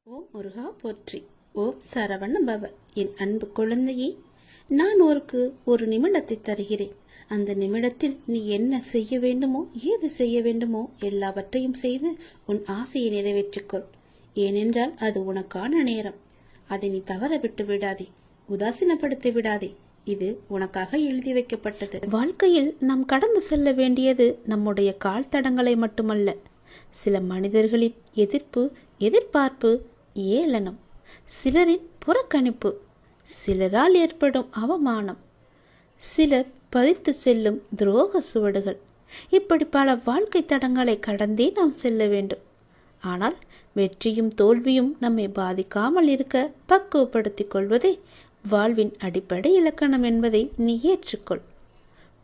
ஓம் முருகா போற்றி. ஓம் சரவண பவ. என் அன்பு குழந்தையே, நான் ஒரு நிமிடத்தை தருகிறேன். அந்த நிமிடத்தில் நீ என்ன செய்ய வேண்டுமோ, ஏது செய்ய வேண்டுமோ எல்லாவற்றையும் செய்து உன் ஆசையை நிறைவேற்றிக்கொள். ஏனென்றால் அது உனக்கான நேரம். அதை நீ தவற விட்டு விடாதே, உதாசீனப்படுத்தி விடாதே. இது உனக்காக எழுதி வைக்கப்பட்டது. வாழ்க்கையில் நாம் கடந்து செல்ல வேண்டியது நம்முடைய கால் தடங்களை மட்டுமல்ல, சில மனிதர்களின் எதிர்ப்பு, எதிர்பார்ப்பு, ஏளனம், சிலரின் புறக்கணிப்பு, சிலரால் ஏற்படும் அவமானம், சிலர் பதித்து செல்லும் துரோக சுவடுகள், இப்படி பல வாழ்க்கை தடங்களை கடந்தே நாம் செல்ல வேண்டும். ஆனால் வெற்றியும் தோல்வியும் நம்மை பாதிக்காமல் இருக்க பக்குவப்படுத்திக் கொள்வதே வாழ்வின் அடிப்படை இலக்கணம் என்பதை நீ ஏற்றுக்கொள்.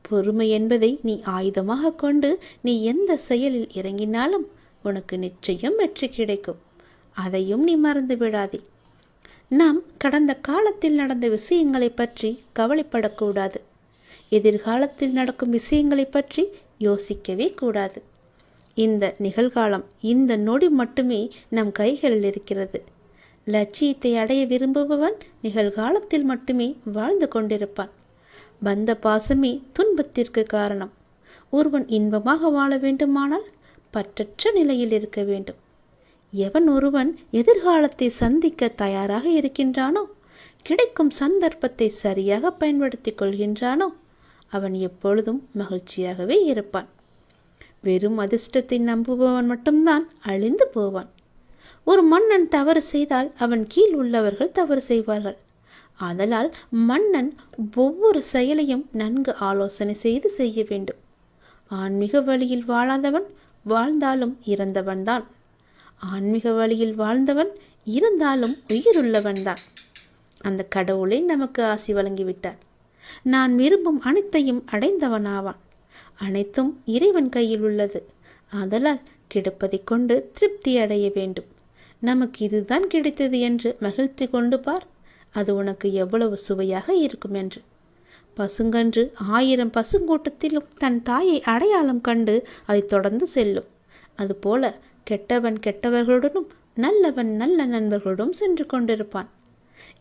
பொறுமை என்பதை நீ ஆயுதமாக கொண்டு நீ எந்த செயலில் இறங்கினாலும் உனக்கு நிச்சயம் வெற்றி கிடைக்கும். அதையும் நீ மறந்து விடாதே. நாம் கடந்த காலத்தில் நடந்த விஷயங்களை பற்றி கவலைப்படக்கூடாது. எதிர்காலத்தில் நடக்கும் விஷயங்களை பற்றி யோசிக்கவே கூடாது. இந்த நிகழ்காலம், இந்த நொடி மட்டுமே நம் கைகளில் இருக்கிறது. லட்சியத்தை அடைய விரும்புபவன் நிகழ்காலத்தில் மட்டுமே வாழ்ந்து கொண்டிருப்பான். பந்த பாசமே துன்பத்திற்கு காரணம். ஒருவன் இன்பமாக வாழ வேண்டுமானால் பற்றற்ற நிலையில் இருக்க வேண்டும். எவன் ஒருவன் எதிர்காலத்தை சந்திக்க தயாராக இருக்கின்றானோ, கிடைக்கும் சந்தர்ப்பத்தை சரியாக பயன்படுத்திக் கொள்கின்றானோ, அவன் எப்பொழுதும் மகிழ்ச்சியாகவே இருப்பான். வெறும் அதிர்ஷ்டத்தை நம்புபவன் மட்டும்தான் அழிந்து போவான். ஒரு மன்னன் தவறு செய்தால் அவன் கீழ் உள்ளவர்கள் தவறு செய்வார்கள். ஆதலால் மன்னன் ஒவ்வொரு செயலையும் நன்கு ஆலோசனை செய்து செய்ய வேண்டும். ஆன்மீக வழியில் வாழாதவன் வாழ்ந்தாலும் இறந்தவன்தான். ஆன்மீக வழியில் வாழ்ந்தவன் இருந்தாலும் உயிருள்ளவன்தான். அந்த கடவுளை நமக்கு ஆசி வழங்கிவிட்டார். நான் விரும்பும் அனைத்தையும் அடைந்தவனாவான். அனைத்தும் இறைவன் கையில் உள்ளது. ஆதலால் கிடைப்பதை கொண்டு திருப்தி அடைய வேண்டும். நமக்கு இதுதான் கிடைத்தது என்று மகிழ்ச்சி கொண்டு பார். அது உனக்கு எவ்வளவு சுவையாக இருக்கும் என்று. பசுங்கன்று 1000 பசுங்கூட்டத்திலும் தன் தாயை அடையாளம் கண்டு அதை தொடர்ந்து செல்லும். அதுபோல கெட்டவன் கெட்டவர்களுடனும் நல்லவன் நல்ல நண்பர்களுடன் சென்று கொண்டிருப்பான்.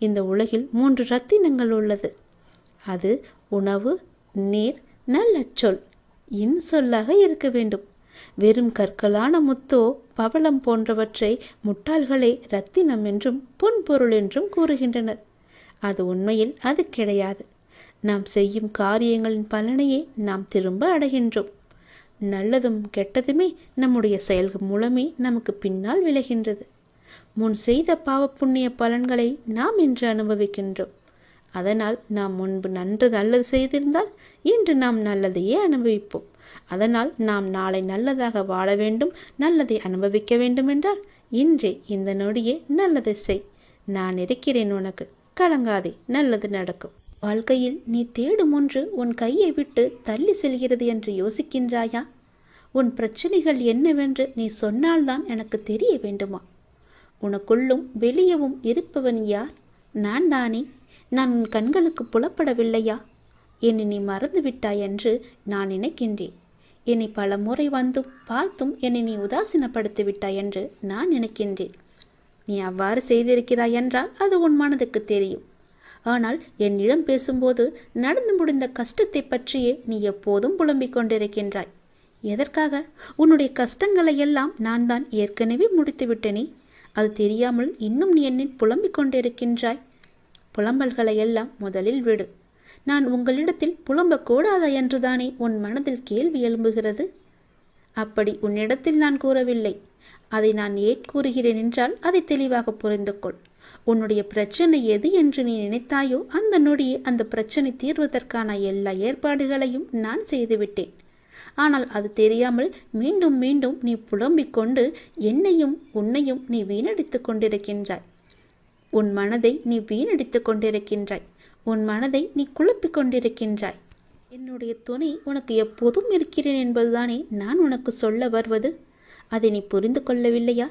இந்த உலகில் 3 ரத்தினங்கள் உள்ளது. அது உணவு, நீர், நல்ல சொல், இன்சொல்லாக இருக்க வேண்டும். வெறும் கற்களான முத்தோ பவளம் போன்றவற்றை முட்டாள்களே ரத்தினம் என்றும் பொன்பொருள் என்றும் கூறுகின்றனர். அது உண்மையில் அது கிடையாது. நாம் செய்யும் காரியங்களின் பலனையே நாம் திரும்ப அடைகின்றோம். நல்லதும் கெட்டதுமே நம்முடைய செயல்கள் மூலமே நமக்கு பின்னால் விளைகின்றது. முன் செய்த பாவ புண்ணிய பலன்களை நாம் இன்று அனுபவிக்கின்றோம். அதனால் நாம் முன்பு நல்லது செய்திருந்தால் இன்று நாம் நல்லதையே அனுபவிப்போம். அதனால் நாம் நாளை நல்லதாக வாழ வேண்டும், நல்லதை அனுபவிக்க வேண்டும் என்றால் இன்றே இந்த நொடியே நல்லதை செய். நான் இருக்கிறேன் உனக்கு, கலங்காதே, நல்லது நடக்கும். வாழ்க்கையில் நீ தேடும் ஒன்று உன் கையை விட்டு தள்ளி செல்கிறது என்று யோசிக்கின்றாயா? உன் பிரச்சனைகள் என்னவென்று நீ சொன்னால்தான் எனக்கு தெரிய வேண்டுமா? உனக்குள்ளும் வெளியவும் இருப்பவன் யார்? நான் தானே. நான் உன் கண்களுக்கு புலப்படவில்லையா? என்னை நீ மறந்து விட்டாய் என்று நான் நினைக்கின்றேன். என்னை பல முறை வந்தும் பார்த்தும் என்னை நீ உதாசீனப்படுத்தி விட்டாய் என்று நான் நினைக்கின்றேன். நீ அவ்வாறு செய்திருக்கிறாய் என்றால் அது உன் மனதுக்கு தெரியும். ஆனால் என்னிடம் பேசும்போது நடந்து முடிந்த கஷ்டத்தை பற்றியே நீ எப்போதும் புலம்பிக் கொண்டிருக்கின்றாய். எதற்காக? உன்னுடைய கஷ்டங்களை எல்லாம் நான் தான் ஏற்கனவே முடித்து விட்டேனே. அது தெரியாமல் இன்னும் நீ என்னை புலம்பிக் கொண்டிருக்கின்றாய். புலம்பல்களை எல்லாம் முதலில் விடு. நான் உங்களிடத்தில் புலம்பக்கூடாதா என்றுதானே உன் மனதில் கேள்வி எழும்புகிறது. அப்படி உன்னிடத்தில் நான் கூறவில்லை. அதை நான் ஏன் கூறுகிறேன் என்றால் அதை தெளிவாக புரிந்து கொள். உன்னுடைய பிரச்சனை எது என்று நீ நினைத்தாயோ அந்த நொடியே அந்த பிரச்சனை தீர்வதற்கான எல்லா ஏற்பாடுகளையும் நான் செய்துவிட்டேன். ஆனால் அது தெரியாமல் மீண்டும் மீண்டும் நீ புலம்பிக் கொண்டு என்னையும் உன்னையும் நீ வீணடித்துக் கொண்டிருக்கின்றாய். உன் மனதை நீ வீணடித்துக் கொண்டிருக்கின்றாய். உன் மனதை நீ குழப்பிக் கொண்டிருக்கின்றாய். என்னுடைய துணை உனக்கு எப்போதும் இருக்கிறேன் என்பதுதானே நான் உனக்கு சொல்ல வருவது. அதை நீ புரிந்து கொள்ளவில்லையா?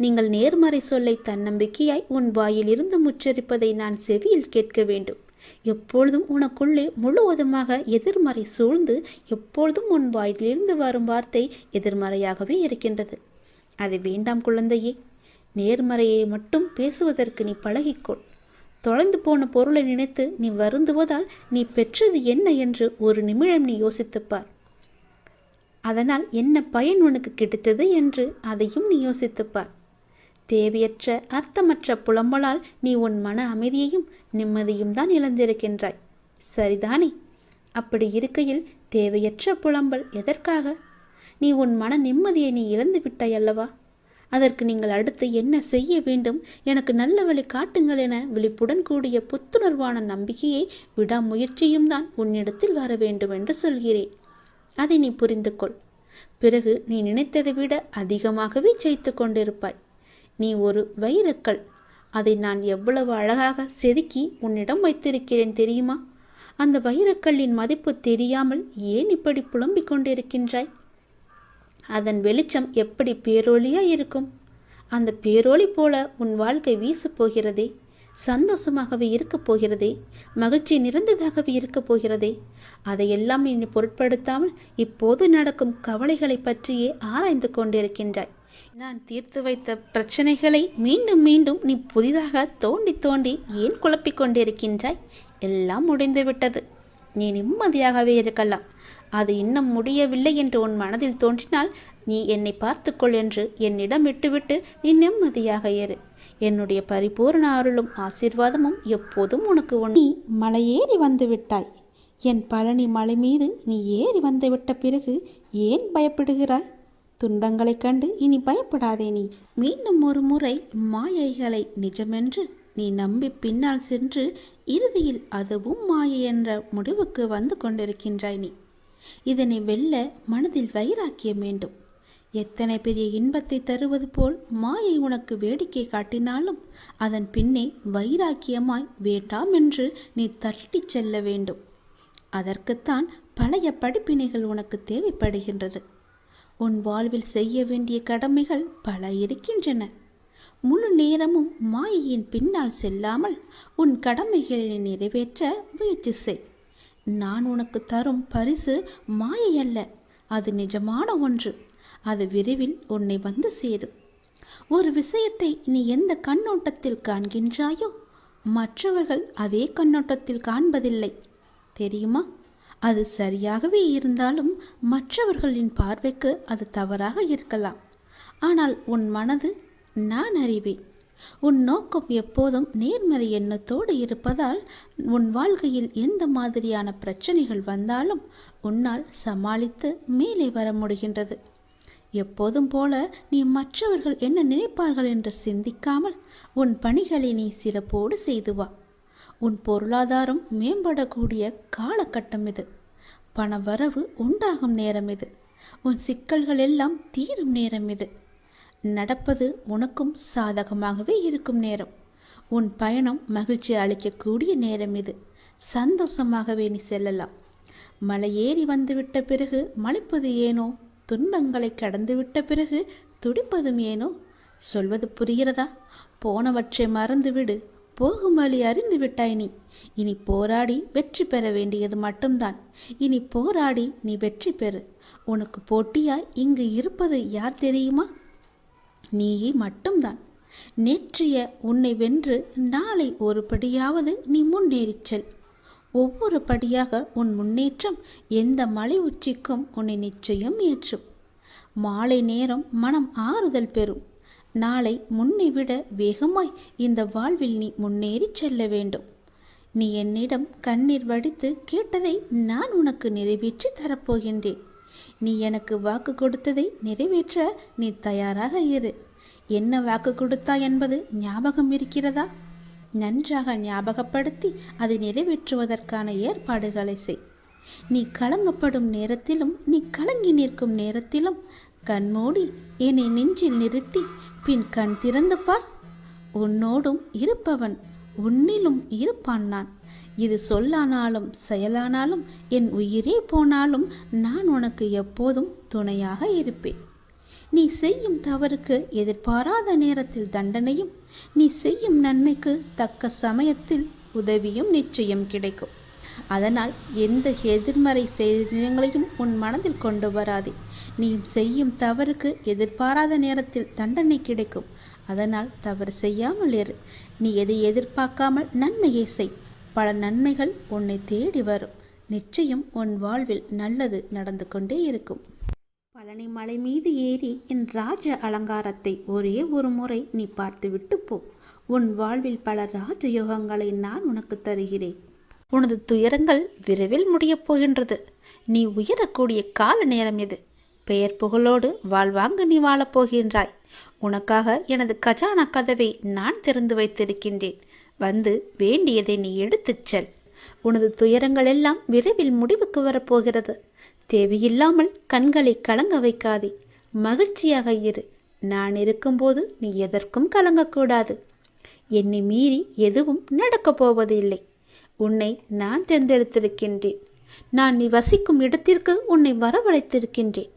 நீங்கள் நேர்மறை சொல்லை தன்னம்பிக்கையாய் உன் வாயில் இருந்து முச்சரிப்பதை நான் செவியில் கேட்க வேண்டும். எப்பொழுதும் உனக்குள்ளே முழுவதுமாக எதிர்மறை சூழ்ந்து எப்பொழுதும் உன் வாயிலிருந்து வரும் வார்த்தை எதிர்மறையாகவே இருக்கின்றது. அது வேண்டாம் குழந்தையே. நேர்மறையை மட்டும் பேசுவதற்கு நீ பழகிக்கொள். தொலைந்து போன பொருளை நினைத்து நீ வருந்துவதால் நீ பெற்றது என்ன என்று ஒரு நிமிடம் நீ யோசித்துப்பார். அதனால் என்ன பயன் உனக்கு கிடைத்தது என்று அதையும் நீ யோசித்துப்பார். தேவையற்ற அர்த்தமற்ற புலம்பலால் நீ உன் மன அமைதியையும் நிம்மதியும் தான் இழந்திருக்கின்றாய். சரிதானே? அப்படி இருக்கையில் தேவையற்ற புலம்பல் எதற்காக? நீ உன் மன நிம்மதியை நீ இழந்து விட்டாய் அல்லவா? அதற்கு நீங்கள் அடுத்து என்ன செய்ய வேண்டும், எனக்கு நல்ல வழி காட்டுங்கள் என விழிப்புடன் கூடிய புத்துணர்வான நம்பிக்கையை விடாமுயற்சியும் தான் உன்னிடத்தில் வர வேண்டும் என்று சொல்கிறேன். அதை நீ புரிந்து கொள். பிறகு நீ நினைத்ததை விட அதிகமாகவே ஜெயித்து கொண்டிருப்பாய். நீ ஒரு வைரக்கல். அதை நான் எவ்வளவு அழகாக செதுக்கி உன்னிடம் வைத்திருக்கிறேன் தெரியுமா? அந்த வைரக்கல்லின் மதிப்பு தெரியாமல் ஏன் இப்படி புலம்பிக் கொண்டிருக்கின்றாய்? அதன் வெளிச்சம் எப்படி பேரொளியாய் இருக்கும்? அந்த பேரொளி போல உன் வாழ்க்கை வீசப் போகிறதே, சந்தோஷமாகவே இருக்கப் போகிறதே, மகிழ்ச்சி நிறைந்ததாகவே இருக்கப் போகிறதே. அதையெல்லாம் நீ பொருட்படுத்தாமல் இப்போது நடக்கும் கவலைகளை பற்றியே ஆராய்ந்து கொண்டிருக்கின்றாய். நான் தீர்த்து வைத்த பிரச்சனைகளை மீண்டும் மீண்டும் நீ புதிதாக தோண்டி தோண்டி ஏன் குழப்பிக் கொண்டிருக்கின்றாய்? எல்லாம் முடிந்து விட்டது. நீ நிம்மதியாகவே இருக்கலாம். அது இன்னும் முடியவில்லை என்று உன் மனதில் தோன்றினால் நீ என்னை பார்த்துக்கொள் என்று என்னிடம் விட்டுவிட்டு நீ நிம்மதியாக இரு. என்னுடைய பரிபூர்ண அருளும் ஆசீர்வாதமும் எப்போதும் உனக்கு நீ மலையேறி வந்து விட்டாய். என் பழனி மலை மீது நீ ஏறி வந்துவிட்ட பிறகு ஏன் பயப்படுகிறாய்? துன்பங்களைக் கண்டு இனி பயப்படாதே. நீ மீண்டும் ஒரு முறை மாயைகளை நிஜமென்று நீ நம்பி பின்னால் சென்று இறுதியில் அதுவும் மாயை என்ற முடிவுக்கு வந்து கொண்டிருக்கின்றாய். நீ இதனை வெல்ல மனதில் வைராக்கியம் வேண்டும். எத்தனை பெரிய இன்பத்தை தருவது போல் மாயை உனக்கு வேடிக்கை காட்டினாலும் அதன் பின்னே வைராக்கியமாய் வேண்டாம் என்று நீ தட்டிச் செல்ல வேண்டும். அதற்குத்தான் பழைய படிப்பினைகள் உனக்கு தேவைப்படுகின்றது. உன் வாழ்வில் செய்ய வேண்டிய கடமைகள் பல இருக்கின்றன. முழு நேரமும் மாயையின் பின்னால் செல்லாமல் உன் கடமைகளை நிறைவேற்ற முயற்சி செய். நான் உனக்கு தரும் பரிசு மாயை அல்ல, அது நிஜமான ஒன்று. அது விரைவில் உன்னை வந்து சேரும். ஒரு விஷயத்தை நீ எந்த கண்ணோட்டத்தில் காண்கின்றாயோ மற்றவர்கள் அதே கண்ணோட்டத்தில் காண்பதில்லை தெரியுமா? அது சரியாகவே இருந்தாலும் மற்றவர்களின் பார்வைக்கு அது தவறாக இருக்கலாம். ஆனால் உன் மனது நான் அறிவேன். உன் நோக்கம் எப்போதும் நேர்மறை எண்ணத்தோடு இருப்பதால் உன் வாழ்க்கையில் எந்த மாதிரியான பிரச்சனைகள் வந்தாலும் உன்னால் சமாளித்து மேலே வர முடிகின்றது. எப்போதும் போல நீ மற்றவர்கள் என்ன நினைப்பார்கள் என்று சிந்திக்காமல் உன் பணிகளை நீ சிறப்போடு செய்து வா. உன் பொருளாதாரம் மேம்படக்கூடிய காலகட்டம் இது. பண வரவு உண்டாகும் நேரம் இது. உன் சிக்கல்கள் எல்லாம் தீரும் நேரம் இது. நடப்பது உனக்கும் சாதகமாகவே இருக்கும் நேரம். உன் பயணம் மகிழ்ச்சி அளிக்கக்கூடிய நேரம் இது. சந்தோஷமாகவே நீ செல்லலாம். மலையேறி வந்துவிட்ட பிறகு மலைப்பது ஏனோ? துன்பங்களை கடந்துவிட்ட பிறகு துடிப்பதும் ஏனோ? சொல்வது புரிகிறதா? போனவற்றை மறந்துவிடு. போகும் வழி அறிந்து விட்டாய் நீ. இனி போராடி வெற்றி பெற வேண்டியது மட்டும்தான். இனி போராடி நீ வெற்றி பெறு. உனக்கு போட்டியாய் இங்கு இருப்பது யார் தெரியுமா? நீயே மட்டும்தான். நேற்றைய உன்னை வென்று நாளை ஒரு படியாவது நீ முன்னேறிச் செல். ஒவ்வொரு படியாக உன் முன்னேற்றம் எந்த மலை உச்சிக்கும் உன்னை நிச்சயம் ஏற்றும். மாலை நேரம் மனம் ஆறுதல் பெறும். நாளை முன்னை விட வேகமாய் இந்த வாழ்வில் நீ முன்னேறி செல்ல வேண்டும். நீ என்னிடம் கண்ணீர் வடித்து கேட்டதை நான் உனக்கு நிறைவேற்றி தரப்போகின்றேன். நீ எனக்கு வாக்கு கொடுத்ததை நிறைவேற்ற நீ தயாராக இரு. என்ன வாக்கு கொடுத்தாய் என்பது ஞாபகம் இருக்கிறதா? நன்றாக ஞாபகப்படுத்தி அதை நிறைவேற்றுவதற்கான ஏற்பாடுகளை செய். நீ கலங்கப்படும் நேரத்திலும் நீ கலங்கி நிற்கும் நேரத்திலும் கண்மூடி என்னை நெஞ்சில் நிறுத்தி பின் கண் திறந்து பார். உன்னோடும் இருப்பவன் உன்னிலும் இருப்பான் நான். இது சொல்லானாலும் செயலானாலும் என் உயிரே போனாலும் நான் உனக்கு எப்போதும் துணையாக இருப்பேன். நீ செய்யும் தவறுக்கு எதிர்பாராத நேரத்தில் தண்டனையும், நீ செய்யும் நன்மைக்கு தக்க சமயத்தில் உதவியும் நிச்சயம் கிடைக்கும். அதனால் எந்த எதிர்மறை செயல்களையும் உன் மனதில் கொண்டு வராதே. நீ செய்யும் தவறுக்கு எதிர்பாராத நேரத்தில் தண்டனை கிடைக்கும். அதனால் தவறு செய்யாமல் இரு. நீ எதை எதிர்பார்க்காமல் நன்மையை செய். பல நன்மைகள் உன்னை தேடி வரும். நிச்சயம் உன் வாழ்வில் நல்லது நடந்து கொண்டே இருக்கும். பழனி மலை மீது ஏறி என் ராஜ அலங்காரத்தை ஒரே ஒரு முறை நீ பார்த்து விட்டு போ. உன் வாழ்வில் பல ராஜயோகங்களை நான் உனக்கு தருகிறேன். உனது துயரங்கள் விரைவில் முடியப் போகின்றது. நீ உயரக்கூடிய கால நேரம் இது. பெயர் புகழோடு வாழ்வாங்க நீ வாழப்போகின்றாய். உனக்காக எனது கஜானா கதவை நான் திறந்து வைத்திருக்கின்றேன். வந்து வேண்டியதை நீ எடுத்துச் செல். உனது துயரங்கள் எல்லாம் விரைவில் முடிவுக்கு வரப்போகிறது. தேவையில்லாமல் கண்களை கலங்க வைக்காதே. மகிழ்ச்சியாக இரு. நான் இருக்கும்போது நீ எதற்கும் கலங்கக்கூடாது. என்னை மீறி எதுவும் நடக்கப் போவதில்லை. உன்னை நான் தேர்ந்தெடுத்திருக்கின்றேன். நான் நீ வசிக்கும் இடத்திற்கு உன்னை வரவழைத்திருக்கின்றேன்.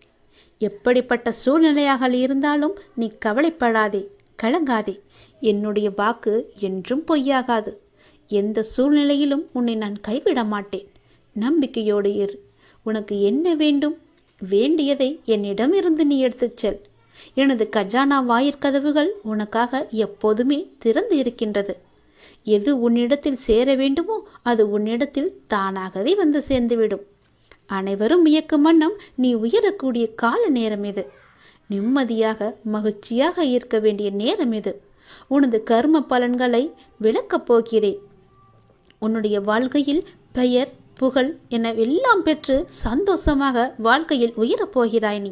எப்படிப்பட்ட சூழ்நிலையாக இருந்தாலும் நீ கவலைப்படாதே, கலங்காதே. என்னுடைய வாக்கு என்றும் பொய்யாகாது. எந்த சூழ்நிலையிலும் உன்னை நான் கைவிட மாட்டேன். நம்பிக்கையோடு இரு. உனக்கு என்ன வேண்டும்? வேண்டியதை என்னிடமிருந்து நீ எடுத்துச் செல். எனது கஜானா வாயிற்கதவுகள் உனக்காக எப்போதுமே திறந்து இருக்கின்றது. எது உன்னிடத்தில் சேர வேண்டுமோ அது உன்னிடத்தில் தானாகவே வந்து சேர்ந்துவிடும். அனைவரும் வியக்கும் வண்ணம் நீ உயரக்கூடிய கால நேரம் இது. நிம்மதியாக மகிழ்ச்சியாக இருக்க வேண்டிய நேரம் இது. உனது கர்ம பலன்களை விளக்கப் போகிறேன். உன்னுடைய வாழ்க்கையில் பெயர் புகழ் என எல்லாம் பெற்று சந்தோஷமாக வாழ்க்கையில் உயரப்போகிறாய் நீ.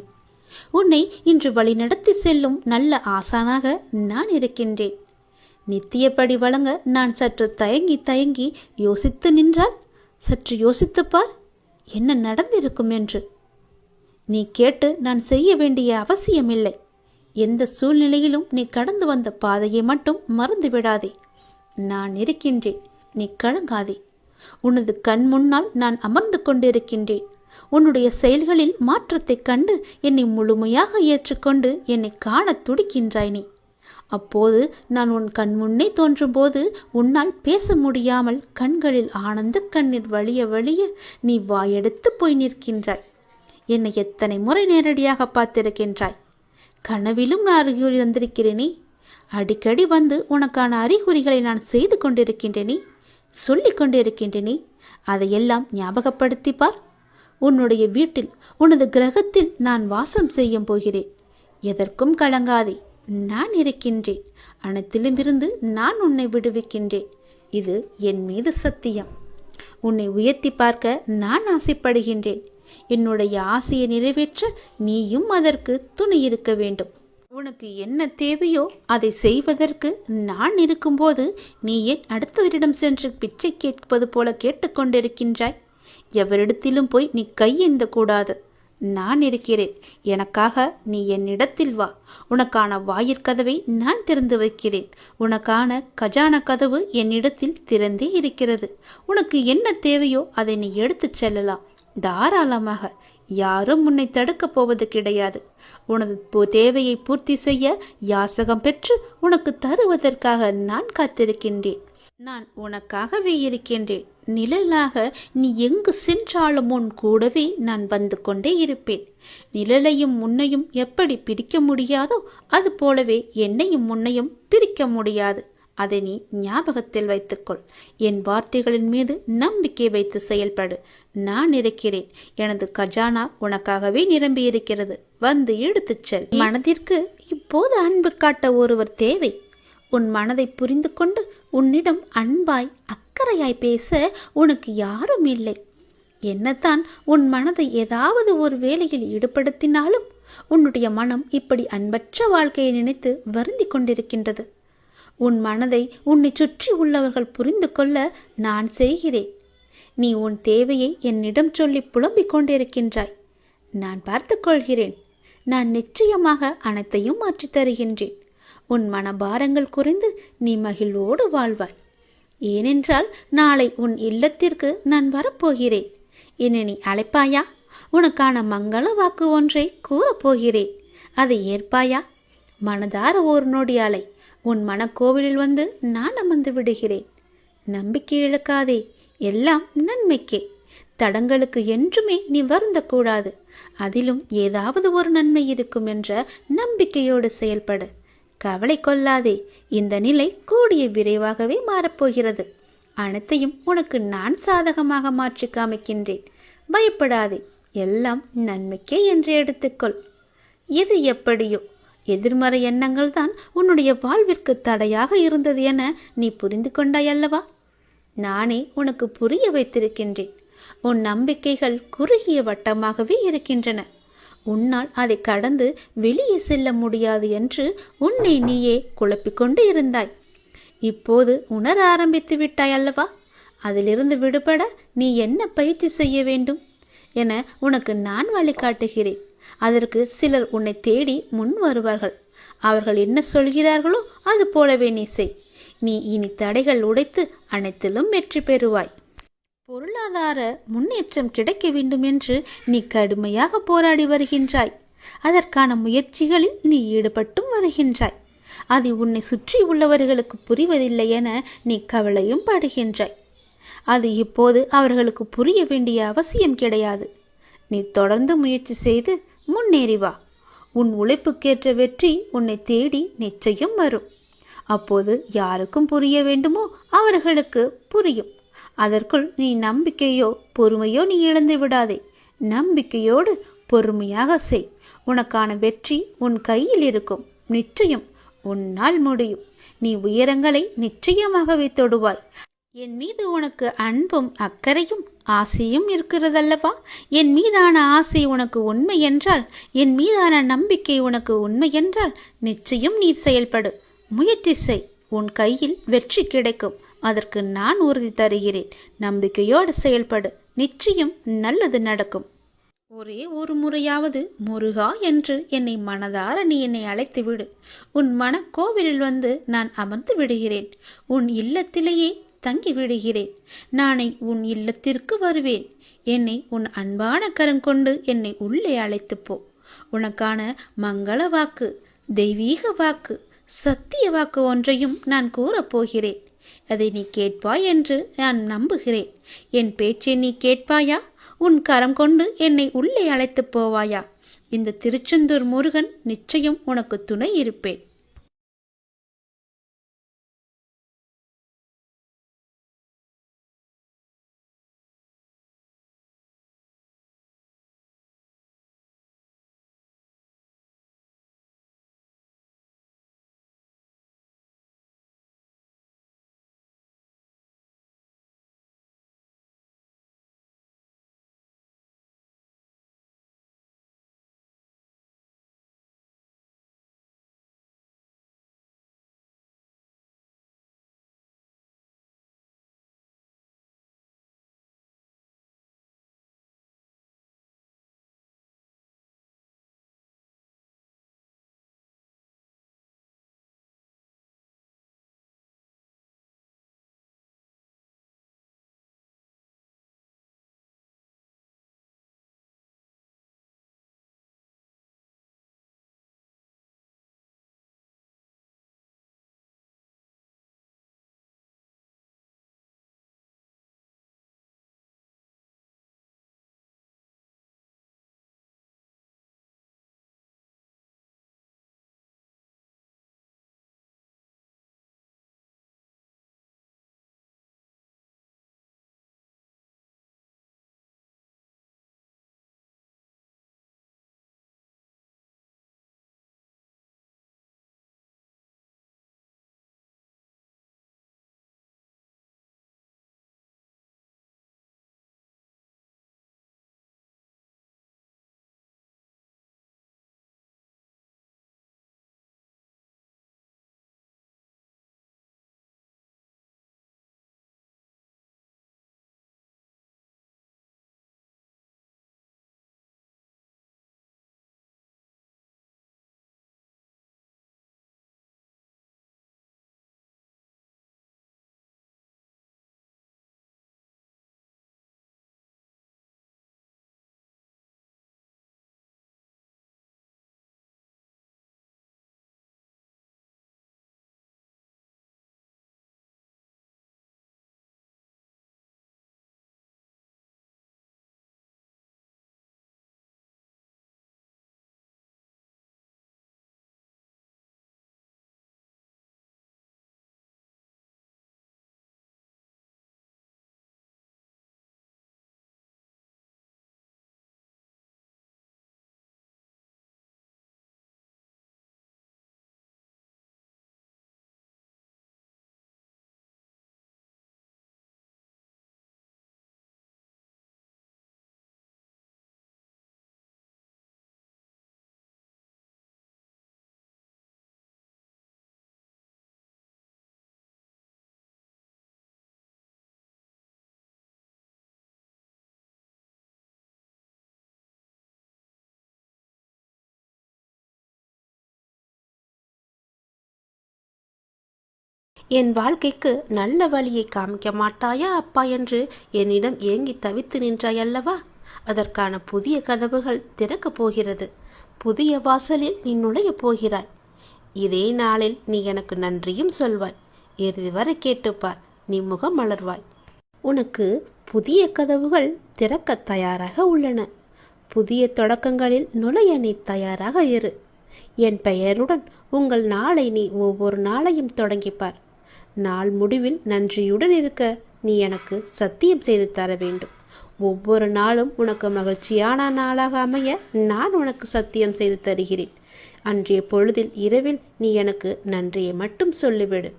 உன்னை இன்று வழி நடத்தி செல்லும் நல்ல ஆசானாக நான் இருக்கின்றேன். நித்தியப்படி வழங்க நான் சற்று தயங்கி யோசித்து நின்றால் சற்று யோசித்துப்பார் என்ன நடந்திருக்கும் என்று. நீ கேட்டு நான் செய்ய வேண்டிய அவசியமில்லை. எந்த சூழ்நிலையிலும் நீ கடந்து வந்த பாதையை மட்டும் மறந்து விடாதே. நான் இருக்கின்றேன், நீ கலங்காதே. உனது கண் முன்னால் நான் அமர்ந்து கொண்டிருக்கின்றேன். உன்னுடைய செயல்களில் மாற்றத்தைக் கண்டு என்னை முழுமையாக ஏற்றுக்கொண்டு என்னை காண துடிக்கின்றாய் நீ. அப்போது நான் உன் கண் முன்னே தோன்றும் போது உன்னால் பேச முடியாமல் கண்களில் ஆனந்த கண்ணீர் வழிய வழிய நீ வாயெடுத்து போய் நிற்கின்றாய். என்னை எத்தனை முறை நேரடியாக பார்த்திருக்கின்றாய். கனவிலும் நான் அறிகுறி வந்திருக்கிறேனே. அடிக்கடி வந்து உனக்கான அறிகுறிகளை நான் செய்து கொண்டிருக்கின்றேனே, சொல்லிக் கொண்டிருக்கின்றேனே. அதையெல்லாம் ஞாபகப்படுத்தி பார். உன்னுடைய வீட்டில் உனது கிரகத்தில் நான் வாசம் செய்யும் போகிறேன். எதற்கும் கலங்காதே. நான் இருக்கின்றேன். அனைத்திலுமிருந்து நான் உன்னை விடுவிக்கின்றேன். இது என் மீது சத்தியம். உன்னை உயர்த்தி பார்க்க நான் ஆசைப்படுகின்றேன். என்னுடைய ஆசையை நிறைவேற்ற நீயும் அதற்கு துணை இருக்க வேண்டும். உனக்கு என்ன தேவையோ அதை செய்வதற்கு நான் இருக்கும்போது நீ ஏன் அடுத்தவரிடம் சென்று பிச்சை கேட்பது போல கேட்டுக்கொண்டிருக்கின்றாய்? எவரிடத்திலும் போய் நீ கையேந்த கூடாது. நான் இருக்கிறேன். எனக்காக நீ என்னிடத்தில் வா. உனக்கான வாயிற்கதவை நான் திறந்து வைக்கிறேன். உனக்கான கஜானா கதவு என்னிடத்தில் திறந்தே இருக்கிறது. உனக்கு என்ன தேவையோ அதை நீ எடுத்துச் செல்லலாம் தாராளமாக. யாரும் உன்னை தடுக்கப் போவது கிடையாது. உனது தேவையை பூர்த்தி செய்ய யாசகம் பெற்று உனக்கு தருவதற்காக நான் காத்திருக்கின்றேன். நான் உனக்காகவே இருக்கின்றேன். நிழலாக நீ எங்கு சென்றாலும் உன் கூடவே நான் வந்து கொண்டே இருப்பேன். நிழலையும் உன்னையும் எப்படி பிரிக்க முடியாதோ அது போலவே என்னையும் உன்னையும் பிரிக்க முடியாது. அதை நீ ஞாபகத்தில் வைத்துக்கொள். என் வார்த்தைகளின் மீது நம்பிக்கை வைத்து செயல்படு. நான் இருக்கிறேன். எனது கஜானா உனக்காகவே நிரம்பி இருக்கிறது. வந்து எடுத்துச் செல். மனதிற்கு இப்போது அன்பு காட்ட ஒருவர் தேவை. உன் மனதை புரிந்து கொண்டு உன்னிடம் அன்பாய் அக்கறையாய் பேச உனக்கு யாரும் இல்லை. என்னத்தான் உன் மனதை ஏதாவது ஒரு வேலையில் ஈடுபடுத்தினாலும் உன்னுடைய மனம் இப்படி அன்பற்ற வாழ்க்கையை நினைத்து வருந்தி கொண்டிருக்கின்றது. உன் மனதை உன்னை சுற்றி உள்ளவர்கள் புரிந்து கொள்ள நான் செய்கிறேன். நீ உன் தேவையை என்னிடம் சொல்லி புலம்பிக் கொண்டிருக்கின்றாய். நான் பார்த்து கொள்கிறேன். நான் நிச்சயமாக அனைத்தையும் மாற்றித் தருகின்றேன். உன் மனபாரங்கள் குறைந்து நீ மகிழ்வோடு வாழ்வாய். ஏனென்றால் நாளை உன் இல்லத்திற்கு நான் வரப்போகிறேன். என்னை நீ அழைப்பாயா? உனக்கான மங்கள வாக்கு ஒன்றை கூறப்போகிறேன். அதை ஏற்பாயா? மனதார ஒரு நொடி அலை. உன் மனக்கோவிலில் வந்து நான் அமர்ந்து விடுகிறேன். நம்பிக்கை இழக்காதே. எல்லாம் நன்மைக்கே. தடங்களுக்கு என்றுமே நீ வருந்தக்கூடாது. அதிலும் ஏதாவது ஒரு நன்மை இருக்கும் என்ற நம்பிக்கையோடு செயல்படு. கவலை கொள்ளாதே. இந்த நிலை கூடிய விரைவாகவே மாறப்போகிறது. அனைத்தையும் உனக்கு நான் சாதகமாக மாற்றி காமிக்கின்றேன். பயப்படாதே. எல்லாம் நன்மைக்கே என்று எடுத்துக்கொள். எது எப்படியோ, எதிர்மறை எண்ணங்கள் தான் உன்னுடைய வாழ்விற்கு தடையாக இருந்தது என நீ புரிந்து கொண்டாய் அல்லவா? நானே உனக்கு புரிய வைத்திருக்கின்றேன். உன் நம்பிக்கைகள் குறுகிய வட்டமாகவே இருக்கின்றன. உன்னால் அதை கடந்து வெளியே செல்ல முடியாது என்று உன்னை நீயே குழப்பிக்கொண்டு இருந்தாய். இப்போது உணர ஆரம்பித்து விட்டாய் அல்லவா? அதிலிருந்து விடுபட நீ என்ன பயிற்சி செய்ய வேண்டும் என உனக்கு நான் வழிகாட்டுகிறேன். அதற்கு சிலர் உன்னை தேடி முன் வருவார்கள். அவர்கள் என்ன சொல்கிறார்களோ அது போலவே நீ செய். நீ இனி தடைகள் உடைத்து அனைத்திலும் வெற்றி பெறுவாய். பொருளாதார முன்னேற்றம் கிடைக்க வேண்டும் என்று நீ கடுமையாக போராடி வருகின்றாய். அதற்கான முயற்சிகளில் நீ ஈடுபட்டும் வருகின்றாய். அது உன்னை சுற்றி உள்ளவர்களுக்கு புரிவதில்லை என நீ கவலையும் படுகின்றாய். அது இப்போது அவர்களுக்கு புரிய வேண்டிய அவசியம் கிடையாது. நீ தொடர்ந்து முயற்சி செய்து முன்னேறி வா. உன் உழைப்புக்கேற்ற வெற்றி உன்னை தேடி நிச்சயம் வரும். அப்போது யாருக்கும் புரிய வேண்டுமோ அவர்களுக்கு புரியும். அதற்குள் நீ நம்பிக்கையோ பொறுமையோ நீ இழந்து விடாதே. நம்பிக்கையோடு பொறுமையாக செய். உனக்கான வெற்றி உன் கையில் இருக்கும். நிச்சயம் உன்னால் முடியும். நீ உயரங்களை நிச்சயமாகவே தொடுவாய். என் மீது உனக்கு அன்பும் அக்கறையும் ஆசையும் இருக்கிறதல்லவா? என் மீதான ஆசை உனக்கு உண்மை என்றால், என் மீதான நம்பிக்கை உனக்கு உண்மை என்றால் நிச்சயம் நீ செயல்படு. முயற்சி செய். உன் கையில் வெற்றி கிடைக்கும். அதற்கு நான் உறுதி தருகிறேன். நம்பிக்கையோடு செயல்படு. நிச்சயம் நல்லது நடக்கும். ஒரே ஒரு முறையாவது முருகா என்று என்னை மனதார நீ என்னை அழைத்து விடு. உன் மனக்கோவிலில் வந்து நான் அமர்ந்து விடுகிறேன். உன் இல்லத்திலேயே தங்கி விடுகிறேன். நானே உன் இல்லத்திற்கு வருவேன். என்னை உன் அன்பான கரங்கொண்டு என்னை உள்ளே அழைத்து போ. உனக்கான மங்கள வாக்கு, தெய்வீக வாக்கு, சத்திய வாக்கு ஒன்றையும் நான் கூறப்போகிறேன். அதை நீ கேட்பாய் என்று நான் நம்புகிறேன். என் பேச்சை நீ கேட்பாயா? உன் கரம் கொண்டு என்னை உள்ளே அழைத்து போவாயா? இந்த திருச்செந்தூர் முருகன் நிச்சயம் உனக்கு துணை இருப்பேன். என் வாழ்க்கைக்கு நல்ல வழியை காமிக்க மாட்டாயா அப்பா என்று என்னிடம் ஏங்கி தவித்து நின்றாய் அல்லவா? அதற்கான புதிய கதவுகள் திறக்கப் போகிறது. புதிய வாசலில் நீ நுழையப் போகிறாய். இதே நாளில் நீ எனக்கு நன்றியும் சொல்வாய். இறுதி வரை கேட்டுப்பார், நீ முகம் மலர்வாய். உனக்கு புதிய கதவுகள் திறக்க தயாராக உள்ளன. புதிய தொடக்கங்களில் நுழைய நீ தயாராக இரு. என் பெயருடன் உங்கள் நாளை நீ ஒவ்வொரு நாளையும் தொடங்கிப்பார். நாள் முடிவில் நன்றியுடன் இருக்க நீ எனக்கு சத்தியம் செய்து தர வேண்டும். ஒவ்வொரு நாளும் உனக்கு மகிழ்ச்சியான நாளாக அமைய நான் உனக்கு சத்தியம் செய்து தருகிறேன். அன்றைய பொழுதில் இரவில் நீ எனக்கு நன்றியை மட்டும் சொல்லிவிடு.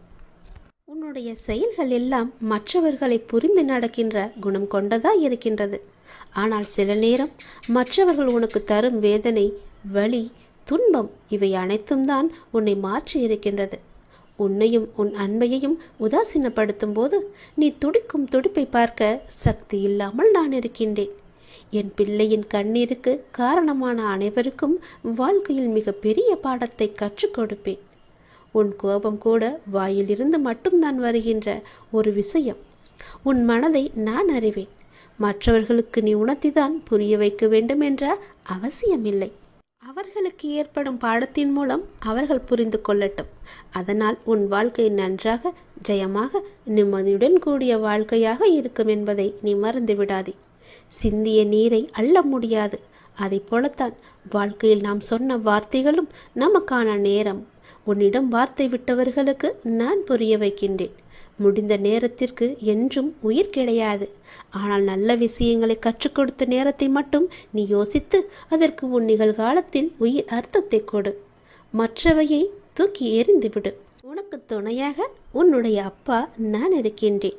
உன்னுடைய செயல்கள் எல்லாம் மற்றவர்களை புரிந்து நடக்கின்ற குணம் கொண்டதா இருக்கின்றது. ஆனால் சில நேரம் மற்றவர்கள் உனக்கு தரும் வேதனை, வலி, துன்பம் இவை அனைத்தும் தான் உன்னை மாற்றி இருக்கின்றது. உன்னையும் உன் அன்பையையும் உதாசீனப்படுத்தும் போது நீ துடிக்கும் துடிப்பை பார்க்க சக்தி இல்லாமல் நான் இருக்கின்றேன். என் பிள்ளையின் கண்ணீருக்கு காரணமான அனைவருக்கும் வாழ்க்கையில் மிக பெரிய பாடத்தை கற்றுக் கொடுப்பேன். உன் கோபம் கூட வாயிலிருந்து மட்டும்தான் வருகின்ற ஒரு விஷயம். உன் மனதை நான் அறிவேன். மற்றவர்களுக்கு நீ உணர்த்திதான் புரிய வைக்க வேண்டும் என்ற அவசியமில்லை. அவர்களுக்கு ஏற்படும் பாடத்தின் மூலம் அவர்கள் புரிந்து கொள்ளட்டும். அதனால் உன் வாழ்க்கை நன்றாக, ஜெயமாக, நிம்மதியுடன் கூடிய வாழ்க்கையாக இருக்கும் என்பதை நீ மறந்து விடாதே. சிந்திய நீரை அள்ள முடியாது. அதை போலத்தான் வாழ்க்கையில் நாம் சொன்ன வார்த்தைகளும் நமக்கான நேரம். உன்னிடம் வார்த்தை விட்டவர்களுக்கு நான் புரிய வைக்கின்றேன். முடிந்த நேரத்திற்கு என்றும் உயிர் கிடையாது. ஆனால் நல்ல விஷயங்களை கற்றுக் கொடுத்த நேரத்தை மட்டும் நீ யோசித்து அதற்கு உன் நிகழ்காலத்தில் உயிர் அர்த்தத்தை கொடு. மற்றவையை தூக்கி எறிந்துவிடு. உனக்கு துணையாக உன்னுடைய அப்பா நான் இருக்கின்றேன்.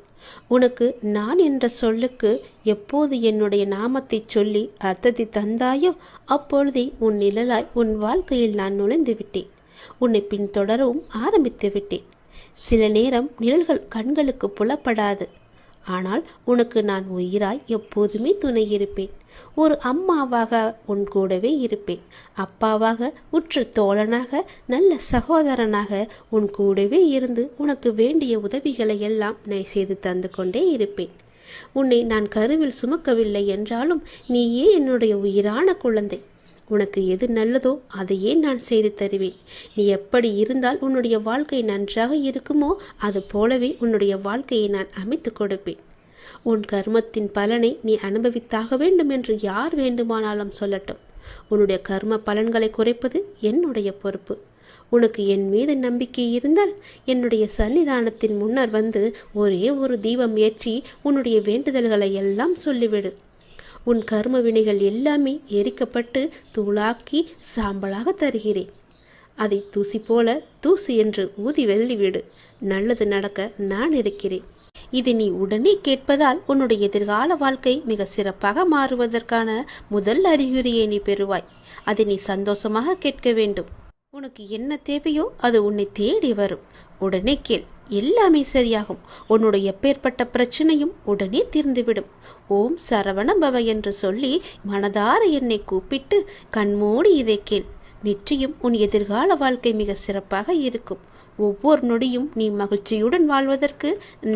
உனக்கு நான் என்ற சொல்லுக்கு எப்போது என்னுடைய நாமத்தை சொல்லி அர்த்தத்தை தந்தாயோ அப்பொழுதே உன் நிழலாய் உன் வாழ்க்கையில் நான் நுழைந்து விட்டேன். உன்னை பின்தொடரவும் ஆரம்பித்து விட்டேன். சில நேரம் நிழல்கள் கண்களுக்கு புலப்படாது. ஆனால் உனக்கு நான் உயிராய் எப்போதுமே துணை இருப்பேன். ஒரு அம்மாவாக உன் கூடவே இருப்பேன். அப்பாவாக, உற்ற தோழனாக, நல்ல சகோதரனாக உன் கூடவே இருந்து உனக்கு வேண்டிய உதவிகளை எல்லாம் நான் செய்து தந்து கொண்டே இருப்பேன். உன்னை நான் கருவில் சுமக்கவில்லை என்றாலும் நீயே என்னுடைய உயிரான குழந்தை. உனக்கு எது நல்லதோ அதையே நான் செய்து தருவேன். நீ எப்படி இருந்தால் உன்னுடைய வாழ்க்கை நன்றாக இருக்குமோ அது போலவே உன்னுடைய வாழ்க்கையை நான் அமைத்து கொடுப்பேன். உன் கர்மத்தின் பலனை நீ அனுபவித்தாக வேண்டும் என்று யார் வேண்டுமானாலும் சொல்லட்டும். உன்னுடைய கர்ம பலன்களை குறைப்பது என்னுடைய பொறுப்பு. உனக்கு என் மீது நம்பிக்கை இருந்தால் என்னுடைய சன்னிதானத்தின் முன்னர் வந்து ஒரே ஒரு தீபம் ஏற்றி உன்னுடைய வேண்டுதல்களை எல்லாம் சொல்லிவிடு. உன் கர்ம வினைகள் எல்லாமே எரிக்கப்பட்டு தூளாக்கி சாம்பலாக தருகிறேன். அதை தூசி போல தூசி என்று ஊதி வெள்ளிவிடு. நல்லது நடக்க நான் இருக்கிறேன். இதை நீ உடனே கேட்பதால் உன்னுடைய எதிர்கால வாழ்க்கை மிக சிறப்பாக மாறுவதற்கான முதல் அறிகுறியை நீ பெறுவாய். அதை நீ சந்தோஷமாக கேட்க வேண்டும். உனக்கு என்ன தேவையோ அது உன்னை தேடி வரும். உடனே கேள், எல்லாமே சரியாகும். உன்னுடைய எப்பேற்பட்ட பிரச்சனையும் உடனே தீர்ந்துவிடும். ஓம் சரவண பவ என்று சொல்லி மனதார என்னை கூப்பிட்டு கண்மூடி இதை கேள். நிச்சயம் உன் எதிர்கால வாழ்க்கை மிக சிறப்பாக இருக்கும். ஒவ்வொரு நொடியும் நீ மகிழ்ச்சியுடன் வாழ்வதற்கு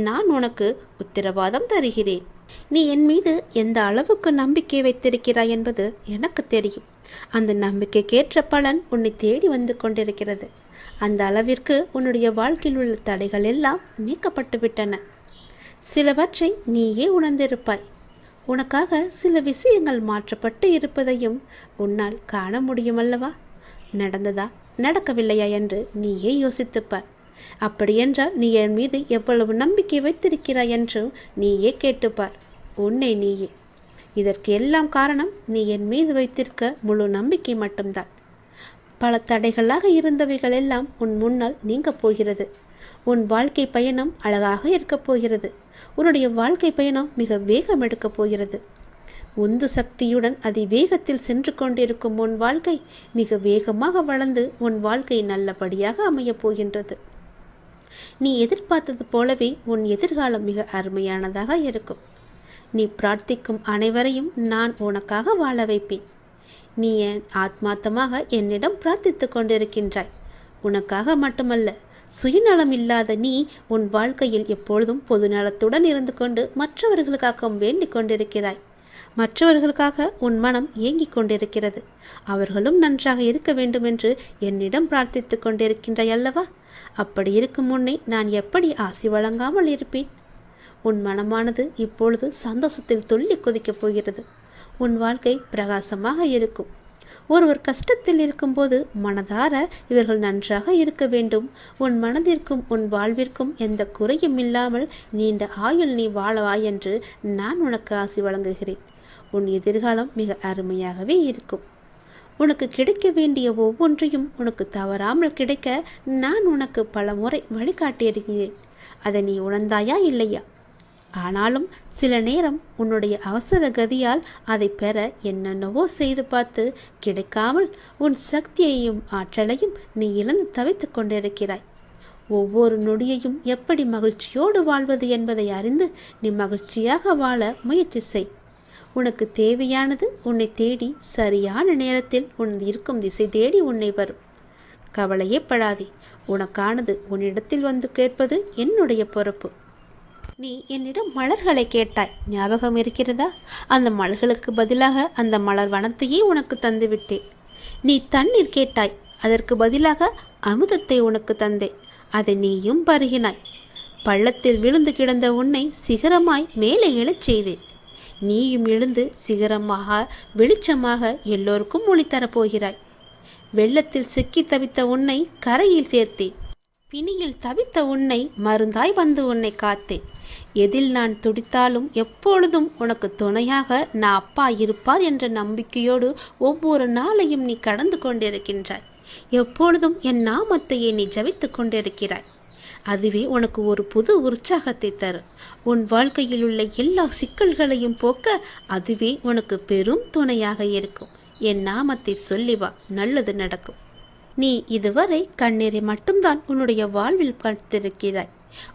நான் உனக்கு உத்தரவாதம் தருகிறேன். நீ என் மீது எந்த அளவுக்கு நம்பிக்கை வைத்திருக்கிறாய் என்பது எனக்கு தெரியும். அந்த நம்பிக்கைக்கேற்ற பலன் உன்னை தேடி வந்து கொண்டிருக்கிறது. அந்த அளவிற்கு உன்னுடைய வாழ்க்கையில் உள்ள தடைகள் எல்லாம் நீக்கப்பட்டு விட்டன. சிலவற்றை நீயே உணர்ந்திருப்பாய். உனக்காக சில விஷயங்கள் மாற்றப்பட்டு இருப்பதையும் உன்னால் காண முடியும் அல்லவா? நடந்ததா நடக்கவில்லையா என்று நீயே யோசித்துப்பார். அப்படியென்றால் நீ என் மீது எவ்வளவு நம்பிக்கை வைத்திருக்கிறாய் என்று நீயே கேட்டுப்பார். உன்னை நீயே. இதற்கு எல்லாம் காரணம் நீ என் மீது வைத்திருக்க முழு நம்பிக்கை மட்டும்தான். பல தடைகளாக இருந்தவைகள் எல்லாம் உன் முன்னால் நீங்க போகிறது. உன் வாழ்க்கை பயணம் அழகாக இருக்கப் போகிறது. உன்னுடைய வாழ்க்கை பயணம் மிக வேகம் எடுக்கப் போகிறது. உந்து சக்தியுடன் அதிவேகத்தில் சென்று கொண்டிருக்கும் உன் வாழ்க்கை மிக வேகமாக வளர்ந்து உன் வாழ்க்கை நல்லபடியாக அமையப் போகின்றது. நீ எதிர்பார்த்தது போலவே உன் எதிர்காலம் மிக அருமையானதாக இருக்கும். நீ பிரார்த்திக்கும் அனைவரையும் நான் உனக்காக வாழ வைப்பேன். நீ என் ஆத்மார்த்தமாக என்னிடம் பிரார்த்தித்து கொண்டிருக்கின்றாய். உனக்காக மட்டுமல்ல, சுயநலம் இல்லாத நீ உன் வாழ்க்கையில் எப்பொழுதும் பொதுநலத்துடன் இருந்து கொண்டு மற்றவர்களுக்காக வேண்டிக் கொண்டிருக்கிறாய். மற்றவர்களுக்காக உன் மனம் ஏங்கிக் கொண்டிருக்கிறது. அவர்களும் நன்றாக இருக்க வேண்டும் என்று என்னிடம் பிரார்த்தித்து கொண்டிருக்கின்றாய் அல்லவா? அப்படி இருக்கும் முன்னே நான் எப்படி ஆசி வழங்காமல் இருப்பேன்? உன் மனமானது இப்பொழுது சந்தோஷத்தில் துள்ளி குதிக்கப் போகிறது. உன் வாழ்க்கை பிரகாசமாக இருக்கும். ஒருவர் கஷ்டத்தில் இருக்கும்போது மனதார இவர்கள் நன்றாக இருக்க வேண்டும், உன் மனதிற்கும் உன் வாழ்விற்கும் எந்த குறையும் இல்லாமல் நீண்ட ஆயுள் நீ வாழவாய் என்று நான் உனக்கு ஆசி வழங்குகிறேன். உன் எதிர்காலம் மிக அருமையாகவே இருக்கும். உனக்கு கிடைக்க வேண்டிய ஒவ்வொன்றையும் உனக்கு தவறாமல் கிடைக்க நான் உனக்கு பல முறை வழிகாட்டியிருக்கிறேன். அதை நீ உணர்ந்தாயா இல்லையா? ஆனாலும் சில நேரம் உன்னுடைய அவசர கதியால் அதை பெற என்னென்னவோ செய்து பார்த்து கிடைக்காமல் உன் சக்தியையும் ஆற்றலையும் நீ இழந்து தவித்து கொண்டிருக்கிறாய். ஒவ்வொரு நொடியையும் எப்படி மகிழ்ச்சியோடு வாழ்வது என்பதை அறிந்து நீ மகிழ்ச்சியாக வாழ முயற்சி செய். உனக்கு தேவையானது உன்னை தேடி சரியான நேரத்தில் உன் இருக்கும் திசை தேடி உன்னை வரும். கவலையே படாதே. உனக்கானது உன்னிடத்தில் வந்து கேட்பது என்னுடைய பொறுப்பு. நீ என்னிடம் மலர்களை கேட்டாய், ஞாபகம் இருக்கிறதா? அந்த மலர்களுக்கு பதிலாக அந்த மலர் வனத்தையே உனக்கு தந்துவிட்டேன். நீ தண்ணீர் கேட்டாய், அதற்கு பதிலாக அமுதத்தை உனக்கு தந்தேன். அதை நீயும் பருகினாய். பள்ளத்தில் விழுந்து கிடந்த உன்னை சிகரமாய் மேலே எழச் செய்தேன். நீயும் எழுந்து சிகரமாக வெளிச்சமாக எல்லோருக்கும் ஒளி தரப்போகிறாய். வெள்ளத்தில் சிக்கி தவித்த உன்னை கரையில் சேர்த்தேன். பிணியில் தவித்த உன்னை மருந்தாய் வந்து உன்னை காத்தேன். எதில் நான் துடித்தாலும் எப்பொழுதும் உனக்கு துணையாக நான் அப்பா இருப்பார் என்ற நம்பிக்கையோடு ஒவ்வொரு நாளையும் நீ கடந்து கொண்டிருக்கின்றாய். எப்பொழுதும் என் நாமத்தையே நீ ஜபித்து கொண்டிருக்கிறாய். அதுவே உனக்கு ஒரு புது உற்சாகத்தை தரும். உன் வாழ்க்கையில் உள்ள எல்லா சிக்கல்களையும் போக்க அதுவே உனக்கு பெரும் துணையாக இருக்கும். என் நாமத்தை சொல்லி வா, நல்லது நடக்கும். நீ இதுவரை கண்ணீரை மட்டும்தான் உன்னுடைய வாழ்வில் பார்த்திருக்கிறாய்.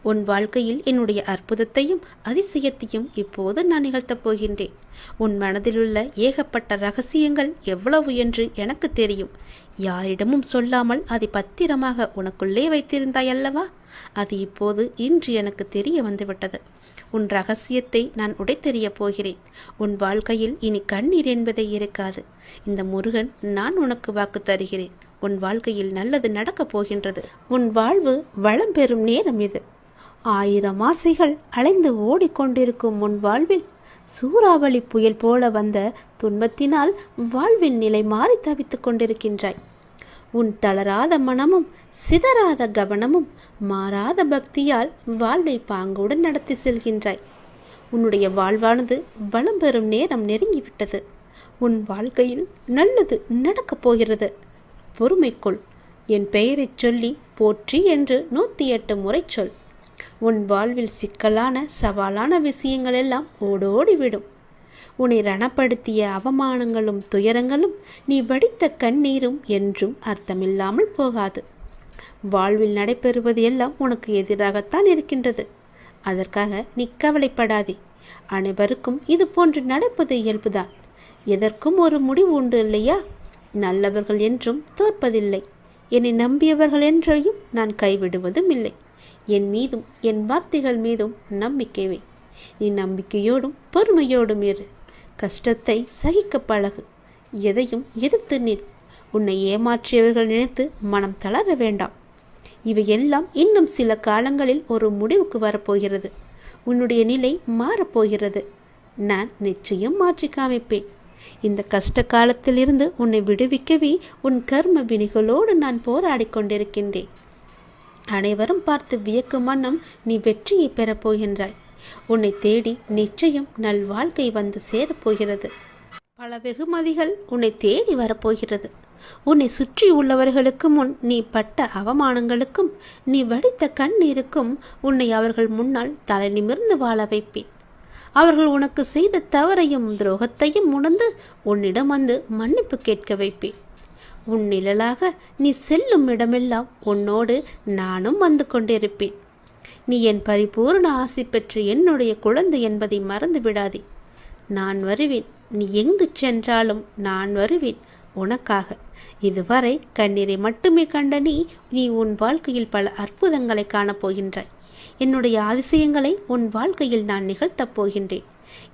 உன் வாழ்க்கையில் என்னுடைய அற்புதத்தையும் அதிசயத்தையும் இப்போது நான் நிகழ்த்தப் போகின்றேன். உன் மனதிலுள்ள ஏகப்பட்ட ரகசியங்கள் எவ்வளவு என்று எனக்கு தெரியும். யாரிடமும் சொல்லாமல் அதை பத்திரமாக உனக்குள்ளே வைத்திருந்தாய் அல்லவா? அது இப்போது இன்று எனக்கு தெரிய வந்துவிட்டது. உன் ரகசியத்தை நான் உடைத்தெறிய போகிறேன். உன் வாழ்க்கையில் இனி கண்ணீர் என்பதே இருக்காது. இந்த முருகன் நான் உனக்கு வாக்கு தருகிறேன். உன் வாழ்க்கையில் நல்லது நடக்கப் போகின்றது. உன் வாழ்வு வளம் பெறும் நேரம் இது. 1000 ஆசைகள் அலைந்து ஓடிக்கொண்டிருக்கும் உன் வாழ்வில் சூறாவளி புயல் போல வந்த துன்பத்தினால் வாழ்வின் நிலை மாறி தவித்துக் கொண்டிருக்கின்றாய். உன் தளராத மனமும் சிதறாத கவனமும் மாறாத பக்தியால் வாழ்வை பாங்குடன் நடத்தி செல்கின்றாய். உன்னுடைய வாழ்வானது வளம் பெறும் நேரம் நெருங்கிவிட்டது. உன் வாழ்க்கையில் நல்லது நடக்கப் போகிறது. பொறுமைக்குள். என் பெயரை சொல்லி போற்றி என்று 108 முறை சொல். உன் வாழ்வில் சிக்கலான சவாலான விஷயங்கள் எல்லாம் ஓடோடிவிடும். உன்னை ரணப்படுத்திய அவமானங்களும் துயரங்களும் நீ வடித்த கண்ணீரும் என்றும் அர்த்தமில்லாமல் போகாது. வாழ்வில் நடைபெறுவது எல்லாம் உனக்கு எதிராகத்தான் இருக்கின்றது. அதற்காக நீ கவலைப்படாதே. அனைவருக்கும் இது போன்று நடப்பது இயல்புதான். எதற்கும் ஒரு முடிவு உண்டு இல்லையா? நல்லவர்கள் என்றும் தோற்பதில்லை. என்னை நம்பியவர்கள் என்றையும் நான் கைவிடுவதும் இல்லை. என் மீதும் என் வார்த்தைகள் மீதும் நம்பிக்கை வை. நீ நம்பிக்கையோடும் பொறுமையோடும் இரு. கஷ்டத்தை சகிக்க பழகு. எதையும் எதிர்த்து நில். உன்னை ஏமாற்றியவர்கள் நினைத்து மனம் தளர வேண்டாம். இவையெல்லாம் இன்னும் சில காலங்களில் ஒரு முடிவுக்கு வரப்போகிறது. உன்னுடைய நிலை மாறப்போகிறது. நான் நிச்சயம் மாற்றி காமிப்பேன். இந்த கஷ்ட காலத்திலிருந்து உன்னை விடுவிக்கவே உன் கர்ம வினைகளோடு நான் போராடி கொண்டிருக்கின்றேன். அனைவரும் பார்த்து வியக்கும் வண்ணம் நீ வெற்றியை பெறப்போகின்றாய். உன்னை தேடி நிச்சயம் நல்வாழ்க்கை வந்து சேரப்போகிறது. பல வெகுமதிகள் உன்னை தேடி வரப்போகிறது. உன்னை சுற்றி உள்ளவர்களுக்கு முன் நீ பட்ட அவமானங்களுக்கும் நீ வடித்த கண்ணீருக்கும் உன்னை அவர்கள் முன்னால் தலை நிமிர்ந்து வாழ வைப்பேன். அவர்கள் உனக்கு செய்த தவறையும் துரோகத்தையும் உணர்ந்து உன்னிடம் வந்து மன்னிப்பு கேட்க வைப்பேன். உன் நிழலாக நீ செல்லும் இடமெல்லாம் உன்னோடு நானும் வந்து கொண்டிருப்பேன். நீ என் பரிபூர்ண ஆசி பெற்று என்னுடைய குழந்தை என்பதை மறந்து விடாதே. நான் வருவேன். நீ எங்கு சென்றாலும் நான் வருவேன். உனக்காக. இதுவரை கண்ணீரை மட்டுமே கண்ட நீ உன் வாழ்க்கையில் பல அற்புதங்களை காணப்போகின்றாய். என்னுடைய அதிசயங்களை உன் வாழ்க்கையில் நான் நிகழ்த்தப் போகின்றேன்.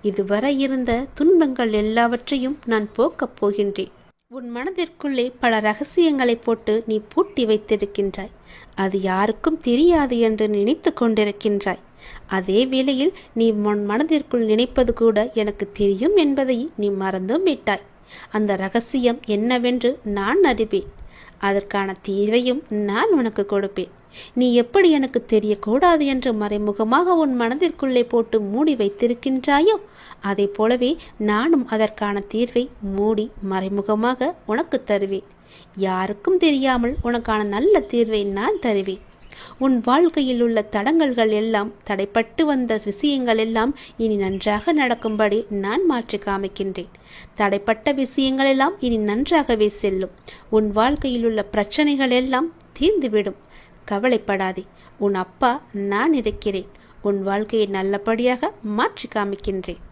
இதுவரை இருந்த துன்பங்கள் எல்லாவற்றையும் நான் போக்கப் போகின்றேன். உன் மனதிற்குள்ளே பல ரகசியங்களை போட்டு நீ பூட்டி வைத்திருக்கின்றாய். அது யாருக்கும் தெரியாது என்று நினைத்து கொண்டிருக்கின்றாய். அதே வேளையில் நீ உன் மனதிற்குள் நினைப்பது கூட எனக்கு தெரியும் என்பதை நீ மறந்தும் விட்டாய். அந்த ரகசியம் என்னவென்று நான் அறிவேன். அதற்கான தீர்வையும் நான் உனக்கு கொடுப்பேன். நீ எப்படி எனக்கு தெரியக்கூடாது என்று மறைமுகமாக உன் மனதிற்குள்ளே போட்டு மூடி வைத்திருக்கின்றாயோ, அதை போலவே நானும் அதற்கான தீர்வை மூடி மறைமுகமாக உனக்கு தருவேன். யாருக்கும் தெரியாமல் உனக்கான நல்ல தீர்வை நான் தருவேன். உன் வாழ்க்கையில் உள்ள தடங்கல்கள் எல்லாம், தடைப்பட்டு வந்த விஷயங்கள் எல்லாம் இனி நன்றாக நடக்கும்படி நான் மாற்றி காமிக்கின்றேன். தடைப்பட்ட விஷயங்கள் எல்லாம் இனி நன்றாகவே செல்லும். உன் வாழ்க்கையில் உள்ள பிரச்சனைகள் எல்லாம் தீர்ந்துவிடும். கவலைப்படாதே, உன் அப்பா நான் இருக்கிறேன். உன் வாழ்க்கையை நல்லபடியாக மாற்றி காமிக்கின்றேன்.